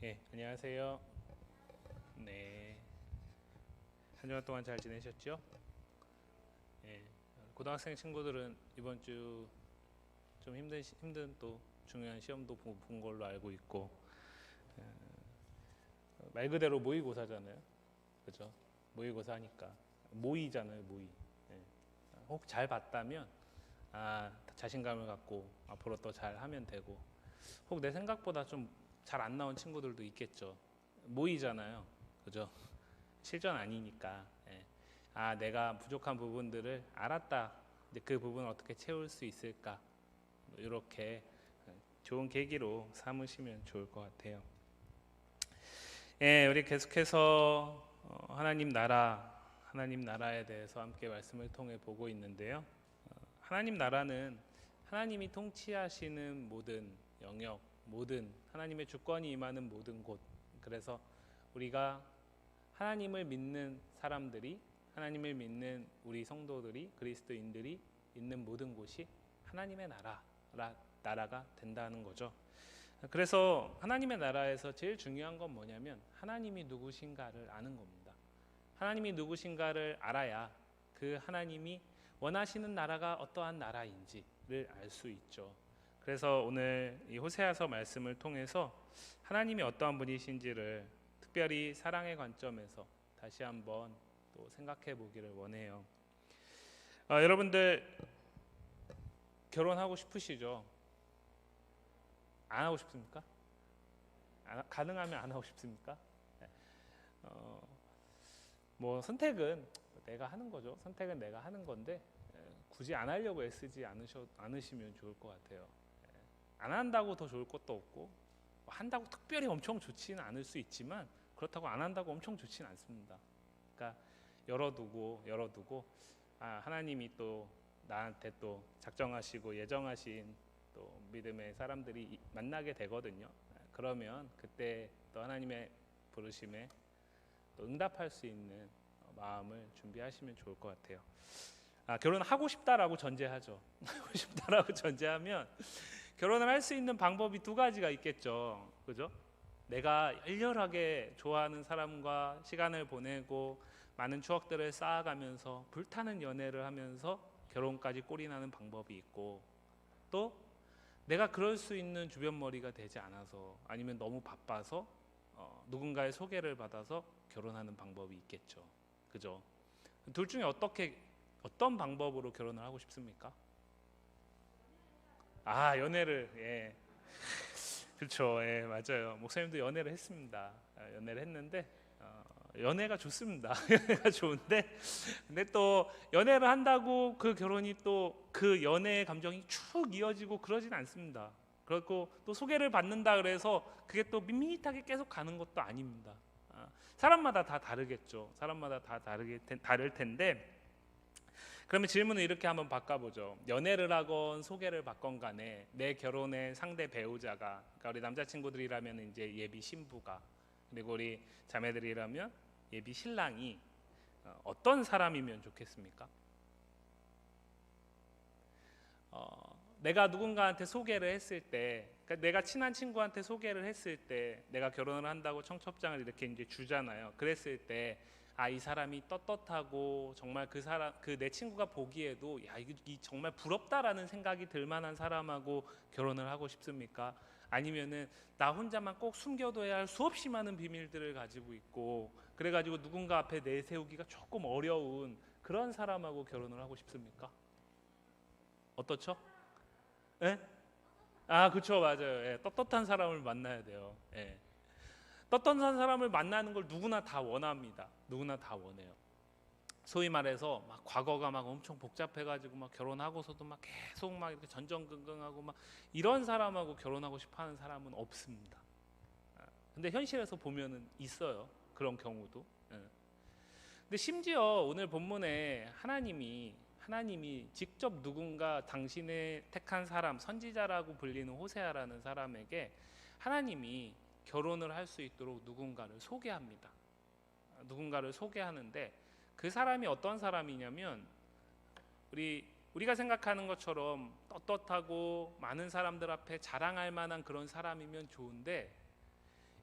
예, 안녕하세요. 네, 한 주간 동안 잘 지내셨죠? 예, 고등학생 친구들은 이번 주 좀 힘든 또 중요한 시험도 본 걸로 알고 있고, 말 그대로 모의고사잖아요. 그죠? 모의고사니까 모의잖아요, 모의. 예, 혹 잘 봤다면 자신감을 갖고 앞으로 더 잘하면 되고, 혹 내 생각보다 좀 잘 안 나온 친구들도 있겠죠. 모의잖아요. 그죠? 실전 아니니까. 예. 내가 부족한 부분들을 알았다. 이제 그 부분을 어떻게 채울 수 있을까? 이렇게 좋은 계기로 삼으시면 좋을 것 같아요. 예, 우리 계속해서 하나님 나라에 대해서 함께 말씀을 통해 보고 있는데요. 하나님 나라는 하나님이 통치하시는 모든 영역, 모든 하나님의 주권이 임하는 모든 곳. 그래서 우리가 하나님을 믿는 사람들이, 하나님을 믿는 우리 성도들이, 그리스도인들이 있는 모든 곳이 하나님의 나라가 된다는 거죠. 그래서 하나님의 나라에서 제일 중요한 건 뭐냐면 하나님이 누구신가를 아는 겁니다. 하나님이 누구신가를 알아야 그 하나님이 원하시는 나라가 어떠한 나라인지를 알 수 있죠. 그래서 오늘 이 호세아서 말씀을 통해서 하나님이 어떠한 분이신지를 특별히 사랑의 관점에서 다시 한번 또 생각해 보기를 원해요. 여러분들 결혼하고 싶으시죠? 안 하고 싶습니까? 가능하면 안 하고 싶습니까? 네. 어, 뭐 선택은 내가 하는 거죠. 선택은 내가 하는 건데 굳이 안 하려고 애쓰지 않으시면 좋을 것 같아요. 안 한다고 더 좋을 것도 없고 한다고 특별히 엄청 좋지는 않을 수 있지만 그렇다고 안 한다고 엄청 좋지는 않습니다. 그러니까 열어두고 하나님이 또 나한테 또 작정하시고 예정하신 또 믿음의 사람들이 만나게 되거든요. 그러면 그때 또 하나님의 부르심에 또 응답할 수 있는 마음을 준비하시면 좋을 것 같아요. 결혼하고 싶다라고 전제하죠. 하고 싶다라고 전제하면 결혼을 할 수 있는 방법이 두 가지가 있겠죠. 그죠? 내가 열렬하게 좋아하는 사람과 시간을 보내고 많은 추억들을 쌓아가면서 불타는 연애를 하면서 결혼까지 꼴이 나는 방법이 있고, 또 내가 그럴 수 있는 주변 머리가 되지 않아서 아니면 너무 바빠서 누군가의 소개를 받아서 결혼하는 방법이 있겠죠. 그죠? 둘 중에 어떤 방법으로 결혼을 하고 싶습니까? 연애를, 예. 그렇죠. 예, 맞아요. 목사님도 연애를 했습니다. 연애를 했는데 연애가 좋습니다. 연애가 좋은데 근데 또 연애를 한다고 그 결혼이 또 그 연애의 감정이 쭉 이어지고 그러진 않습니다. 그렇고 또 소개를 받는다 그래서 그게 또 밋밋하게 계속 가는 것도 아닙니다. 사람마다 다 다르겠죠. 사람마다 다 다를 텐데, 그러면 질문을 이렇게 한번 바꿔보죠. 연애를 하건 소개를 받건 간에 내 결혼의 상대 배우자가, 그러니까 우리 남자친구들이라면 이제 예비 신부가, 그리고 우리 자매들이라면 예비 신랑이 어떤 사람이면 좋겠습니까? 내가 누군가한테 소개를 했을 때, 그러니까 내가 친한 친구한테 소개를 했을 때, 내가 결혼을 한다고 청첩장을 이렇게 이제 주잖아요. 그랬을 때, 이 사람이 떳떳하고 정말 그 내 친구가 보기에도 이 정말 부럽다라는 생각이 들 만한 사람하고 결혼을 하고 싶습니까? 아니면은 나 혼자만 꼭 숨겨둬야 할 수없이 많은 비밀들을 가지고 있고 그래가지고 누군가 앞에 내세우기가 조금 어려운 그런 사람하고 결혼을 하고 싶습니까? 어떻죠? 예? 그렇죠, 맞아요. 예, 떳떳한 사람을 만나야 돼요. 예. 떳떳한 사람을 만나는 걸 누구나 다 원합니다. 누구나 다 원해요. 소위 말해서 막 과거가 막 엄청 복잡해가지고 막 결혼하고서도 막 계속 막 이렇게 전전긍긍하고 막 이런 사람하고 결혼하고 싶어하는 사람은 없습니다. 근데 현실에서 보면은 있어요. 그런 경우도. 예. 근데 심지어 오늘 본문에 하나님이 직접 누군가 당신의 택한 사람, 선지자라고 불리는 호세아라는 사람에게 하나님이 결혼을 할 수 있도록 누군가를 소개합니다. 누군가를 소개하는데 그 사람이 어떤 사람이냐면 우리가 생각하는 것처럼 떳떳하고 많은 사람들 앞에 자랑할 만한 그런 사람이면 좋은데,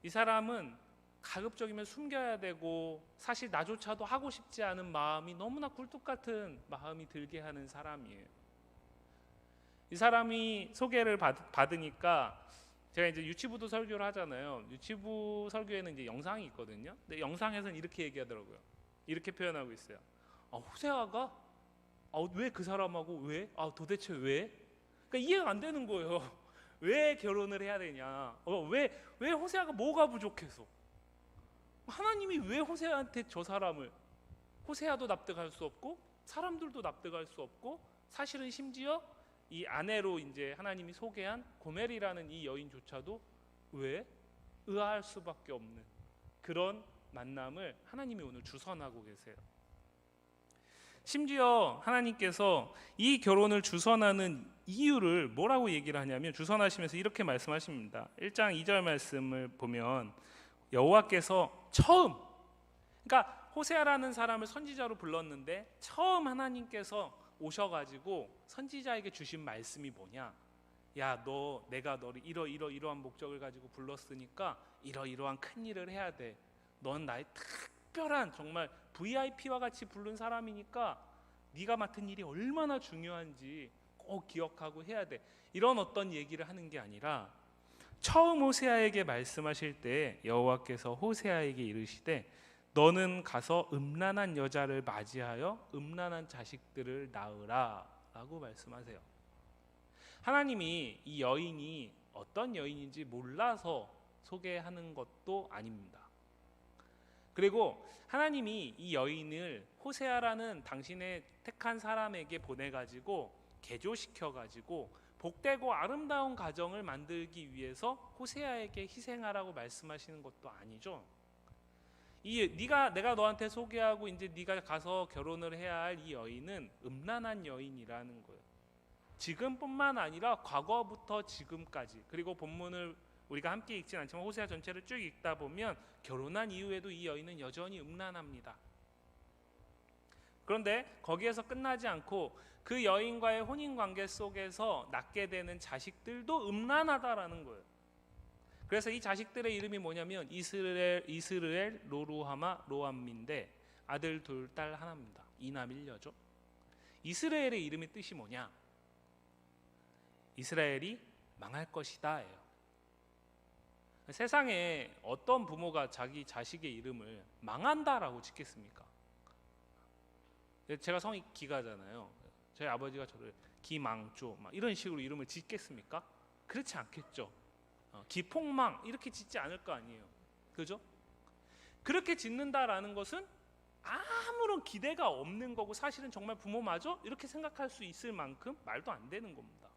이 사람은 가급적이면 숨겨야 되고 사실 나조차도 하고 싶지 않은 마음이 너무나 굴뚝 같은 마음이 들게 하는 사람이에요. 이 사람이 소개를 받으니까 제가 이제 유치부도 설교를 하잖아요. 유치부 설교에는 이제 영상이 있거든요. 근데 영상에서는 이렇게 얘기하더라고요. 이렇게 표현하고 있어요. 호세아가 왜 그 사람하고 왜? 도대체 왜? 그러니까 이해가 안 되는 거예요. 왜 결혼을 해야 되냐? 왜 호세아가 뭐가 부족해서? 하나님이 왜 호세아한테 저 사람을, 호세아도 납득할 수 없고 사람들도 납득할 수 없고 사실은 심지어 이 아내로 이제 하나님이 소개한 고멜이라는 이 여인조차도 왜 의아할 수밖에 없는 그런 만남을 하나님이 오늘 주선하고 계세요. 심지어 하나님께서 이 결혼을 주선하는 이유를 뭐라고 얘기를 하냐면 주선하시면서 이렇게 말씀하십니다. 1장 2절 말씀을 보면 여호와께서 처음, 그러니까 호세아라는 사람을 선지자로 불렀는데 처음 하나님께서 오셔가지고 선지자에게 주신 말씀이 뭐냐? 야, 내가 너를 이러한 목적을 가지고 불렀으니까 이러이러한 큰 일을 해야 돼. 넌 나의 특별한 정말 VIP와 같이 부른 사람이니까 네가 맡은 일이 얼마나 중요한지 꼭 기억하고 해야 돼. 이런 어떤 얘기를 하는 게 아니라 처음 호세아에게 말씀하실 때 여호와께서 호세아에게 이르시되 너는 가서 음란한 여자를 맞이하여 음란한 자식들을 낳으라 라고 말씀하세요. 하나님이 이 여인이 어떤 여인인지 몰라서 소개하는 것도 아닙니다. 그리고 하나님이 이 여인을 호세아라는 당신의 택한 사람에게 보내가지고 개조시켜가지고 복되고 아름다운 가정을 만들기 위해서 호세아에게 희생하라고 말씀하시는 것도 아니죠. 내가 너한테 소개하고 이제 네가 가서 결혼을 해야 할 이 여인은 음란한 여인이라는 거예요. 지금뿐만 아니라 과거부터 지금까지, 그리고 본문을 우리가 함께 읽진 않지만 호세아 전체를 쭉 읽다 보면 결혼한 이후에도 이 여인은 여전히 음란합니다. 그런데 거기에서 끝나지 않고 그 여인과의 혼인관계 속에서 낳게 되는 자식들도 음란하다라는 거예요. 그래서 이 자식들의 이름이 뭐냐면 이스르엘 로루하마 로암민데 아들 둘 딸 하나입니다. 이남 일녀죠. 이스라엘의 이름의 뜻이 뭐냐? 이스라엘이 망할 것이다 예요. 세상에 어떤 부모가 자기 자식의 이름을 망한다라고 짓겠습니까? 제가 성이 기가잖아요. 저희 아버지가 저를 기망조 막 이런 식으로 이름을 짓겠습니까? 그렇지 않겠죠. 기폭망 이렇게 짓지 않을 거 아니에요. 그죠? 그렇게 짓는다라는 것은 아무런 기대가 없는 거고 사실은 정말 부모마저 이렇게 생각할 수 있을 만큼 말도 안 되는 겁니다.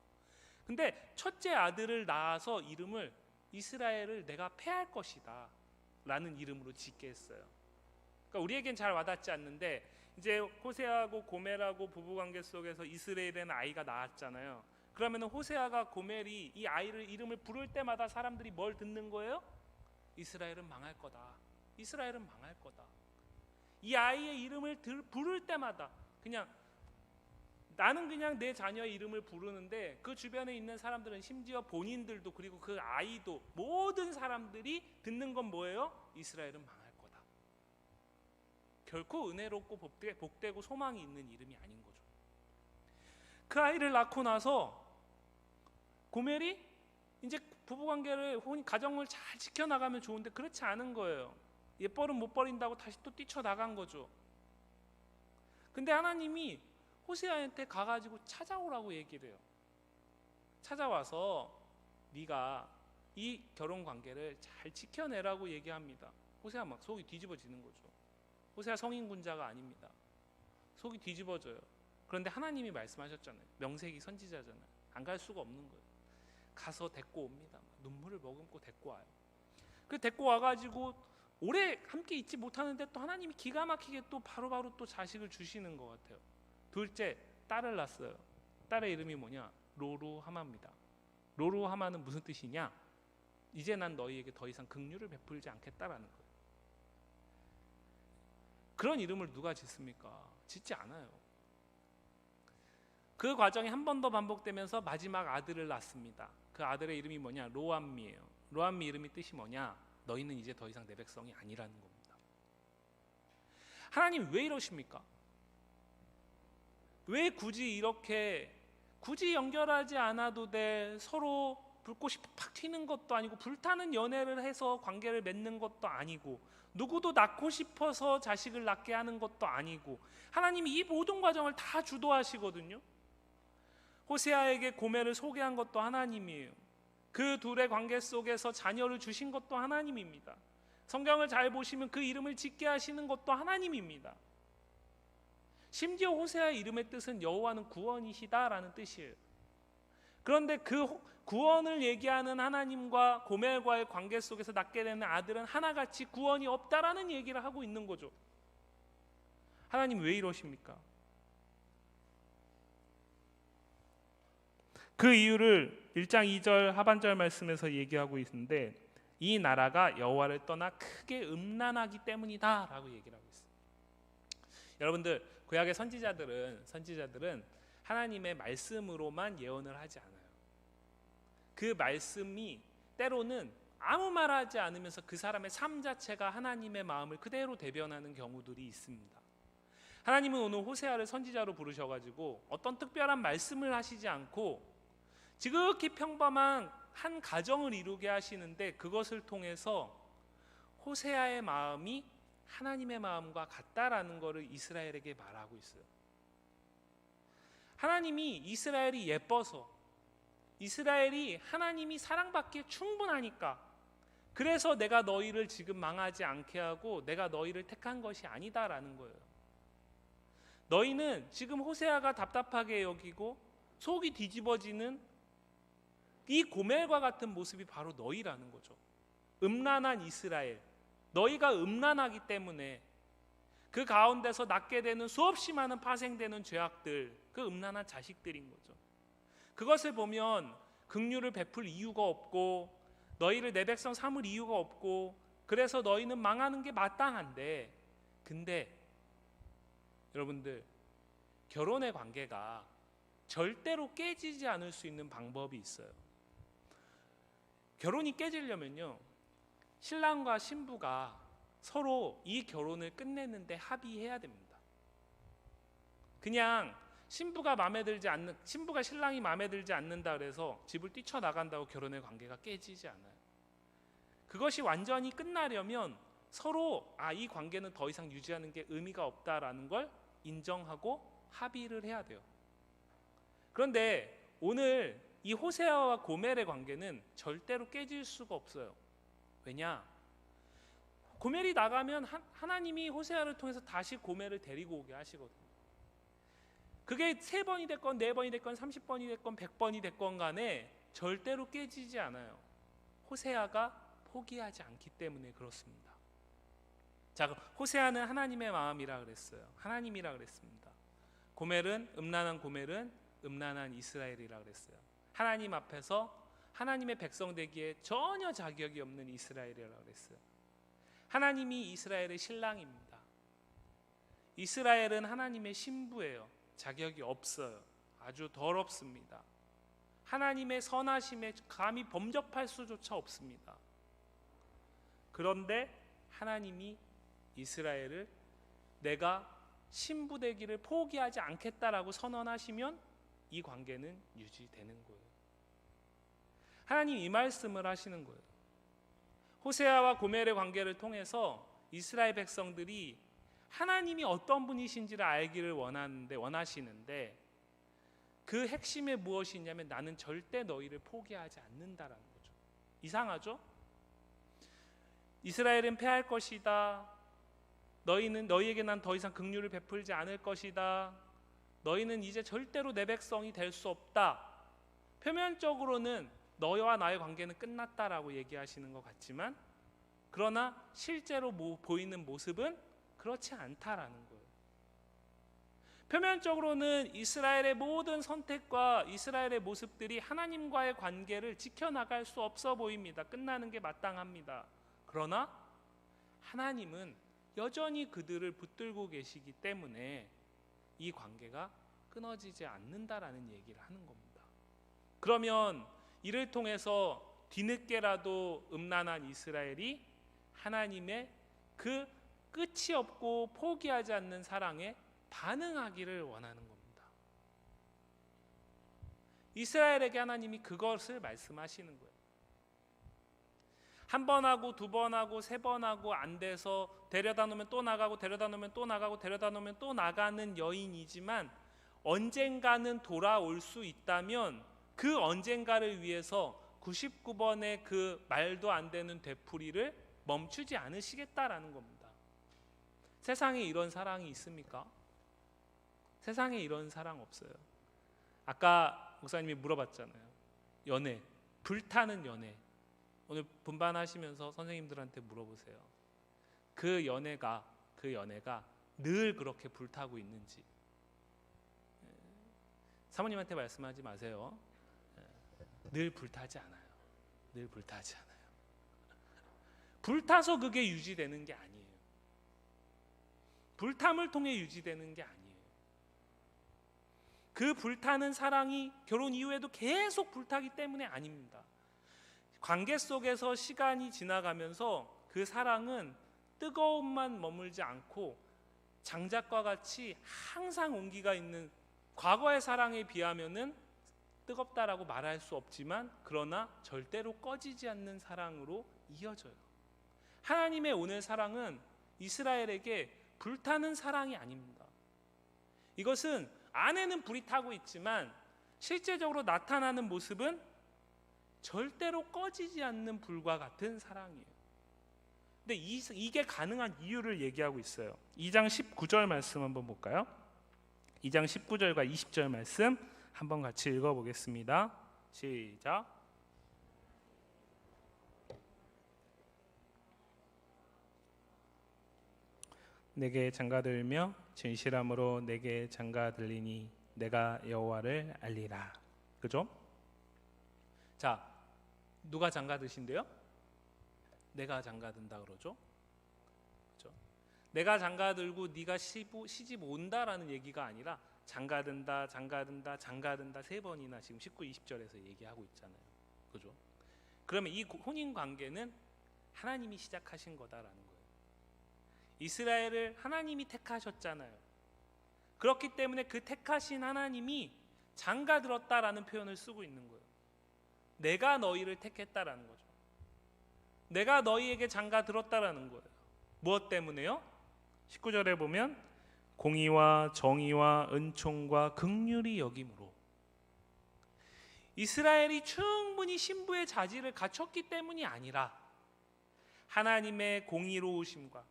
근데 첫째 아들을 낳아서 이름을 이스라엘을 내가 패할 것이다 라는 이름으로 짓게 했어요. 그러니까 우리에겐 잘 와닿지 않는데 이제 호세아하고 고멜하고 부부관계 속에서 이스라엘에는 아이가 낳았잖아요. 그러면 호세아가 고멜이 이 아이를 이름을 부를 때마다 사람들이 뭘 듣는 거예요? 이스라엘은 망할 거다. 이스라엘은 망할 거다. 이 아이의 이름을 부를 때마다 나는 그냥 내 자녀의 이름을 부르는데 그 주변에 있는 사람들은 심지어 본인들도 그리고 그 아이도 모든 사람들이 듣는 건 뭐예요? 이스라엘은 망할 거다. 결코 은혜롭고 복되고 소망이 있는 이름이 아닌 거죠. 그 아이를 낳고 나서 고멜이 이제 부부관계를 가정을 잘 지켜나가면 좋은데 그렇지 않은 거예요. 옛벌은 못 버린다고 다시 또 뛰쳐나간 거죠. 근데 하나님이 호세아한테 가가지고 찾아오라고 얘기를 해요. 찾아와서 네가 이 결혼관계를 잘 지켜내라고 얘기합니다. 호세아 막 속이 뒤집어지는 거죠. 호세아 성인군자가 아닙니다. 속이 뒤집어져요. 그런데 하나님이 말씀하셨잖아요. 명색이 선지자잖아요. 안 갈 수가 없는 거예요. 가서 데리고 옵니다. 눈물을 머금고 데리고 와요. 그 데리고 와가지고 오래 함께 있지 못하는데 또 하나님이 기가 막히게 또 바로바로 또 자식을 주시는 것 같아요. 둘째 딸을 낳았어요. 딸의 이름이 뭐냐? 로루하마입니다. 로루하마는 무슨 뜻이냐? 이제 난 너희에게 더 이상 긍휼을 베풀지 않겠다라는 거예요. 그런 이름을 누가 짓습니까? 짓지 않아요. 그 과정이 한 번 더 반복되면서 마지막 아들을 낳습니다. 그 아들의 이름이 뭐냐? 로암미예요. 로암미 이름이 뜻이 뭐냐? 너희는 이제 더 이상 내 백성이 아니라는 겁니다. 하나님 왜 이러십니까? 왜 굳이 이렇게 굳이 연결하지 않아도 돼 서로 불꽃이 팍팍 튀는 것도 아니고 불타는 연애를 해서 관계를 맺는 것도 아니고 누구도 낳고 싶어서 자식을 낳게 하는 것도 아니고 하나님이 이 모든 과정을 다 주도하시거든요. 호세아에게 고멜을 소개한 것도 하나님이에요. 그 둘의 관계 속에서 자녀를 주신 것도 하나님입니다. 성경을 잘 보시면 그 이름을 짓게 하시는 것도 하나님입니다. 심지어 호세아의 이름의 뜻은 여호와는 구원이시다라는 뜻이에요. 그런데 그 구원을 얘기하는 하나님과 고멜과의 관계 속에서 낳게 되는 아들은 하나같이 구원이 없다라는 얘기를 하고 있는 거죠. 하나님 왜 이러십니까? 그 이유를 1장 2절 하반절 말씀에서 얘기하고 있는데 이 나라가 여호와를 떠나 크게 음란하기 때문이다 라고 얘기를 하고 있어요. 여러분들 구약의 선지자들은 하나님의 말씀으로만 예언을 하지 않아요. 그 말씀이 때로는 아무 말하지 않으면서 그 사람의 삶 자체가 하나님의 마음을 그대로 대변하는 경우들이 있습니다. 하나님은 오늘 호세아를 선지자로 부르셔가지고 어떤 특별한 말씀을 하시지 않고 지극히 평범한 한 가정을 이루게 하시는데 그것을 통해서 호세아의 마음이 하나님의 마음과 같다라는 것을 이스라엘에게 말하고 있어요. 하나님이 이스라엘이 예뻐서 이스라엘이 하나님이 사랑받기에 충분하니까 그래서 내가 너희를 지금 망하지 않게 하고 내가 너희를 택한 것이 아니다라는 거예요. 너희는 지금 호세아가 답답하게 여기고 속이 뒤집어지는 이 고멜과 같은 모습이 바로 너희라는 거죠. 음란한 이스라엘, 너희가 음란하기 때문에 그 가운데서 낳게 되는 수없이 많은 파생되는 죄악들, 그 음란한 자식들인 거죠. 그것을 보면 긍휼을 베풀 이유가 없고 너희를 내 백성 삼을 이유가 없고 그래서 너희는 망하는 게 마땅한데 근데 여러분들 결혼의 관계가 절대로 깨지지 않을 수 있는 방법이 있어요. 결혼이 깨지려면요 신랑과 신부가 서로 이 결혼을 끝내는데 합의해야 됩니다. 그냥 신부가 신랑이 마음에 들지 않는다 그래서 집을 뛰쳐나간다고 결혼의 관계가 깨지지 않아요. 그것이 완전히 끝나려면 서로 이 관계는 더 이상 유지하는 게 의미가 없다라는 걸 인정하고 합의를 해야 돼요. 그런데 오늘 이 호세아와 고멜의 관계는 절대로 깨질 수가 없어요. 왜냐? 고멜이 나가면 하나님이 호세아를 통해서 다시 고멜을 데리고 오게 하시거든요. 그게 3번이 됐건 4번이 됐건 30번이 됐건 100번이 됐건 간에 절대로 깨지지 않아요. 호세아가 포기하지 않기 때문에 그렇습니다. 자, 호세아는 하나님의 마음이라 그랬어요. 하나님이라 그랬습니다. 음란한 고멜은 음란한 이스라엘이라 그랬어요. 하나님 앞에서 하나님의 백성 되기에 전혀 자격이 없는 이스라엘이라 그랬어요. 하나님이 이스라엘의 신랑입니다. 이스라엘은 하나님의 신부예요. 자격이 없어요. 아주 더럽습니다. 하나님의 선하심에 감히 범접할 수조차 없습니다. 그런데 하나님이 이스라엘을 내가 신부 되기를 포기하지 않겠다라고 선언하시면 이 관계는 유지되는 거예요. 하나님 이 말씀을 하시는 거예요. 호세아와 고멜의 관계를 통해서 이스라엘 백성들이 하나님이 어떤 분이신지를 알기를 원하시는데 그 핵심에 무엇이 있냐면 나는 절대 너희를 포기하지 않는다라는 거죠. 이상하죠? 이스라엘은 패할 것이다. 너희에게 난 더 이상 긍휼을 베풀지 않을 것이다. 너희는 이제 절대로 내 백성이 될 수 없다. 표면적으로는 너희와 나의 관계는 끝났다라고 얘기하시는 것 같지만 그러나 실제로 보이는 모습은 그렇지 않다라는 거예요. 표면적으로는 이스라엘의 모든 선택과 이스라엘의 모습들이 하나님과의 관계를 지켜나갈 수 없어 보입니다. 끝나는 게 마땅합니다. 그러나 하나님은 여전히 그들을 붙들고 계시기 때문에 이 관계가 끊어지지 않는다라는 얘기를 하는 겁니다. 그러면 이를 통해서 뒤늦게라도 음란한 이스라엘이 하나님의 그 끝이 없고 포기하지 않는 사랑에 반응하기를 원하는 겁니다. 이스라엘에게 하나님이 그것을 말씀하시는 거예요. 한 번 하고 두 번 하고 세 번 하고 안 돼서 데려다 놓으면 또 나가고 데려다 놓으면 또 나가고 데려다 놓으면 또 나가는 여인이지만 언젠가는 돌아올 수 있다면 그 언젠가를 위해서 99번의 그 말도 안 되는 되풀이를 멈추지 않으시겠다라는 겁니다. 세상에 이런 사랑이 있습니까? 세상에 이런 사랑 없어요. 아까 목사님이 물어봤잖아요. 연애, 불타는 연애. 오늘 분반하시면서 선생님들한테 물어보세요. 그 연애가 늘 그렇게 불타고 있는지. 사모님한테 말씀하지 마세요. 늘 불타지 않아요. 늘 불타지 않아요. 불타서 그게 유지되는 게 아니에요. 불탐을 통해 유지되는 게 아니에요. 그 불타는 사랑이 결혼 이후에도 계속 불타기 때문에 아닙니다. 관계 속에서 시간이 지나가면서 그 사랑은 뜨거움만 머물지 않고 장작과 같이 항상 온기가 있는, 과거의 사랑에 비하면은 뜨겁다라고 말할 수 없지만 그러나 절대로 꺼지지 않는 사랑으로 이어져요. 하나님의 오늘 사랑은 이스라엘에게 불타는 사랑이 아닙니다. 이것은 안에는 불이 타고 있지만 실제적으로 나타나는 모습은 절대로 꺼지지 않는 불과 같은 사랑이에요. 근데 이게 가능한 이유를 얘기하고 있어요. 2장 19절 말씀 한번 볼까요? 2장 19절과 20절 말씀 한번 같이 읽어보겠습니다. 시작. 내게 장가들며 진실함으로 내게 장가들리니 내가 여호와를 알리라. 그죠? 자, 누가 장가드신대요? 내가 장가든다 그러죠. 그죠? 내가 장가들고 네가 시집 온다라는 얘기가 아니라 장가든다, 장가든다, 장가든다 3번이나 지금 19, 20절에서 얘기하고 있잖아요. 그죠? 그러면 이 혼인 관계는 하나님이 시작하신 거다라는 거예요. 이스라엘을 하나님이 택하셨잖아요. 그렇기 때문에 그 택하신 하나님이 장가들었다라는 표현을 쓰고 있는 거예요. 내가 너희를 택했다라는 거죠. 내가 너희에게 장가들었다라는 거예요. 무엇 때문에요? 19절에 보면 공의와 정의와 은총과 긍휼이 여김으로. 이스라엘이 충분히 신부의 자질을 갖췄기 때문이 아니라 하나님의 공의로우심과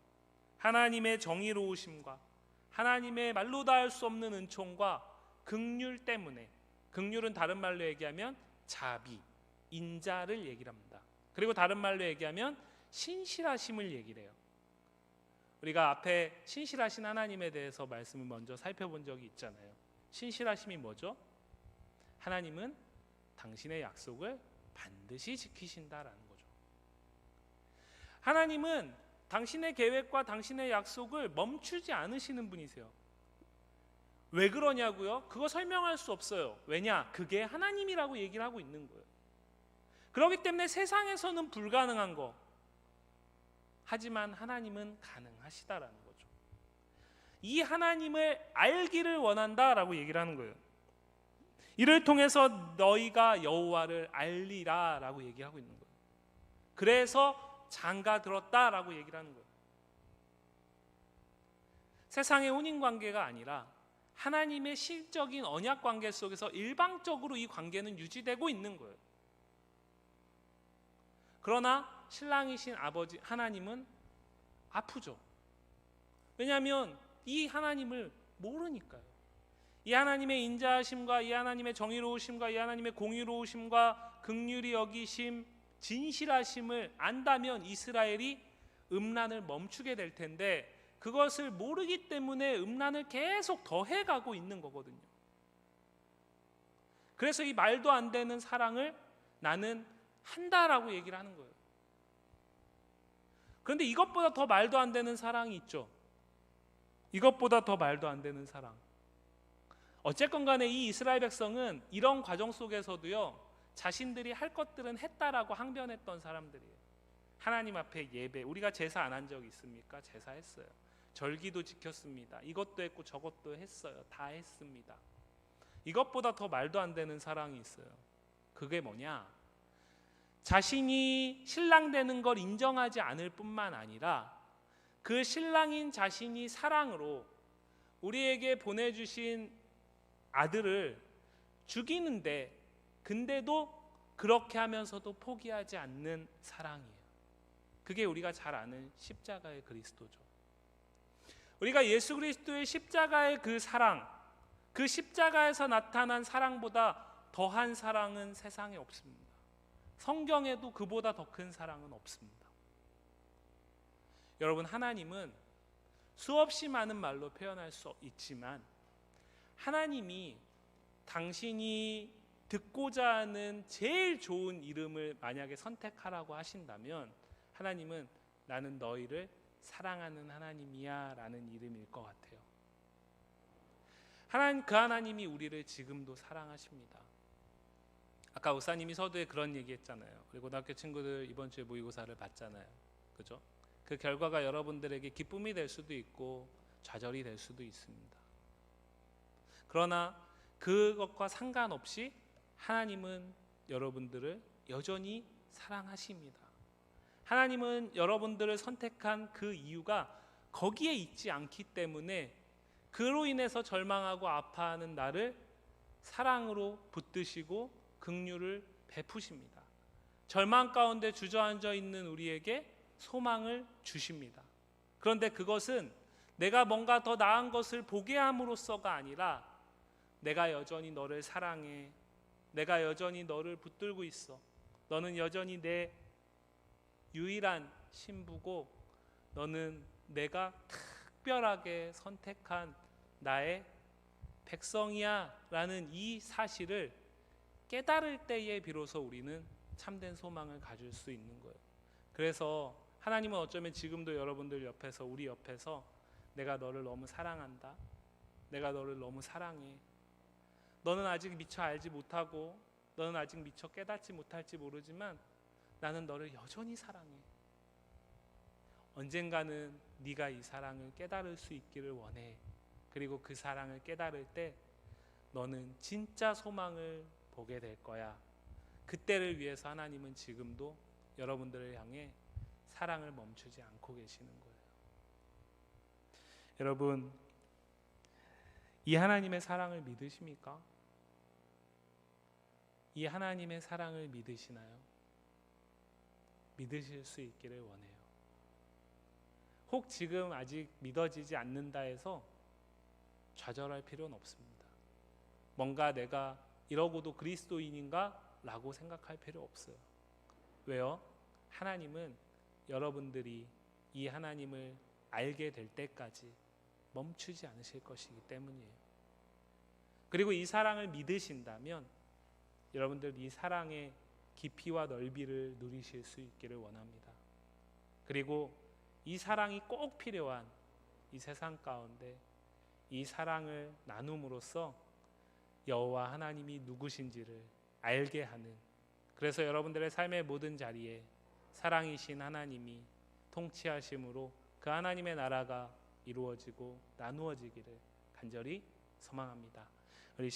하나님의 정의로우심과 하나님의 말로 다 할 수 없는 은총과 긍휼 때문에, 긍휼은 다른 말로 얘기하면 자비, 인자를 얘기를 합니다. 그리고 다른 말로 얘기하면 신실하심을 얘기를 해요. 우리가 앞에 신실하신 하나님에 대해서 말씀을 먼저 살펴본 적이 있잖아요. 신실하심이 뭐죠? 하나님은 당신의 약속을 반드시 지키신다라는 거죠. 하나님은 당신의 계획과 당신의 약속을 멈추지 않으시는 분이세요. 왜 그러냐고요? 그거 설명할 수 없어요. 왜냐? 그게 하나님이라고 얘기를 하고 있는 거예요. 그렇기 때문에 세상에서는 불가능한 거, 하지만 하나님은 가능하시다라는 거죠. 이 하나님을 알기를 원한다라고 얘기를 하는 거예요. 이를 통해서 너희가 여호와를 알리라라고 얘기하고 있는 거예요. 그래서 장가들었다라고 얘기를 하는 거예요. 세상의 혼인관계가 아니라 하나님의 실적인 언약관계 속에서 일방적으로 이 관계는 유지되고 있는 거예요. 그러나 신랑이신 아버지 하나님은 아프죠. 왜냐하면 이 하나님을 모르니까요. 이 하나님의 인자하심과 이 하나님의 정의로우심과 이 하나님의 공의로우심과 긍휼히 여기심, 진실하심을 안다면 이스라엘이 음란을 멈추게 될 텐데 그것을 모르기 때문에 음란을 계속 더해가고 있는 거거든요. 그래서 이 말도 안 되는 사랑을 나는 한다라고 얘기를 하는 거예요. 그런데 이것보다 더 말도 안 되는 사랑이 있죠. 이것보다 더 말도 안 되는 사랑. 어쨌건 간에 이 이스라엘 백성은 이런 과정 속에서도요, 자신들이 할 것들은 했다라고 항변했던 사람들이에요. 하나님 앞에 예배, 우리가 제사 안 한 적 있습니까? 제사했어요. 절기도 지켰습니다. 이것도 했고 저것도 했어요. 다 했습니다. 이것보다 더 말도 안 되는 사랑이 있어요. 그게 뭐냐? 자신이 신랑 되는 걸 인정하지 않을 뿐만 아니라 그 신랑인 자신이 사랑으로 우리에게 보내주신 아들을 죽이는데, 근데도 그렇게 하면서도 포기하지 않는 사랑이에요. 그게 우리가 잘 아는 십자가의 그리스도죠. 우리가 예수 그리스도의 십자가의 그 사랑, 그 십자가에서 나타난 사랑보다 더한 사랑은 세상에 없습니다. 성경에도 그보다 더 큰 사랑은 없습니다. 여러분, 하나님은 수없이 많은 말로 표현할 수 있지만 하나님이 당신이 듣고자 하는 제일 좋은 이름을 만약에 선택하라고 하신다면 하나님은 나는 너희를 사랑하는 하나님이야 라는 이름일 것 같아요. 그 하나님이 우리를 지금도 사랑하십니다. 아까 목사님이 서두에 그런 얘기했잖아요. 우리 고등학교 친구들 이번 주에 모의고사를 봤잖아요. 그죠? 그 결과가 여러분들에게 기쁨이 될 수도 있고 좌절이 될 수도 있습니다. 그러나 그것과 상관없이 하나님은 여러분들을 여전히 사랑하십니다. 하나님은 여러분들을 선택한 그 이유가 거기에 있지 않기 때문에 그로 인해서 절망하고 아파하는 나를 사랑으로 붙드시고 긍휼을 베푸십니다. 절망 가운데 주저앉아 있는 우리에게 소망을 주십니다. 그런데 그것은 내가 뭔가 더 나은 것을 보게 함으로써가 아니라 내가 여전히 너를 사랑해, 내가 여전히 너를 붙들고 있어, 너는 여전히 내 유일한 신부고 너는 내가 특별하게 선택한 나의 백성이야 라는 이 사실을 깨달을 때에 비로소 우리는 참된 소망을 가질 수 있는 거예요. 그래서 하나님은 어쩌면 지금도 여러분들 옆에서, 우리 옆에서 내가 너를 너무 사랑한다, 내가 너를 너무 사랑해, 너는 아직 미처 알지 못하고 너는 아직 미처 깨닫지 못할지 모르지만 나는 너를 여전히 사랑해. 언젠가는 네가 이 사랑을 깨달을 수 있기를 원해. 그리고 그 사랑을 깨달을 때 너는 진짜 소망을 보게 될 거야. 그때를 위해서 하나님은 지금도 여러분들을 향해 사랑을 멈추지 않고 계시는 거예요. 여러분, 이 하나님의 사랑을 믿으십니까? 이 하나님의 사랑을 믿으시나요? 믿으실 수 있기를 원해요. 혹 지금 아직 믿어지지 않는다 해서 좌절할 필요는 없습니다. 뭔가 내가 이러고도 그리스도인인가? 라고 생각할 필요 없어요. 왜요? 하나님은 여러분들이 이 하나님을 알게 될 때까지 멈추지 않으실 것이기 때문이에요. 그리고 이 사랑을 믿으신다면 여러분들 이 사랑의 깊이와 넓이를 누리실 수 있기를 원합니다. 그리고 이 사랑이 꼭 필요한 이 세상 가운데 이 사랑을 나눔으로써 여호와 하나님이 누구신지를 알게 하는, 그래서 여러분들의 삶의 모든 자리에 사랑이신 하나님이 통치하심으로 그 하나님의 나라가 이루어지고 나누어지기를 간절히 소망합니다. 우리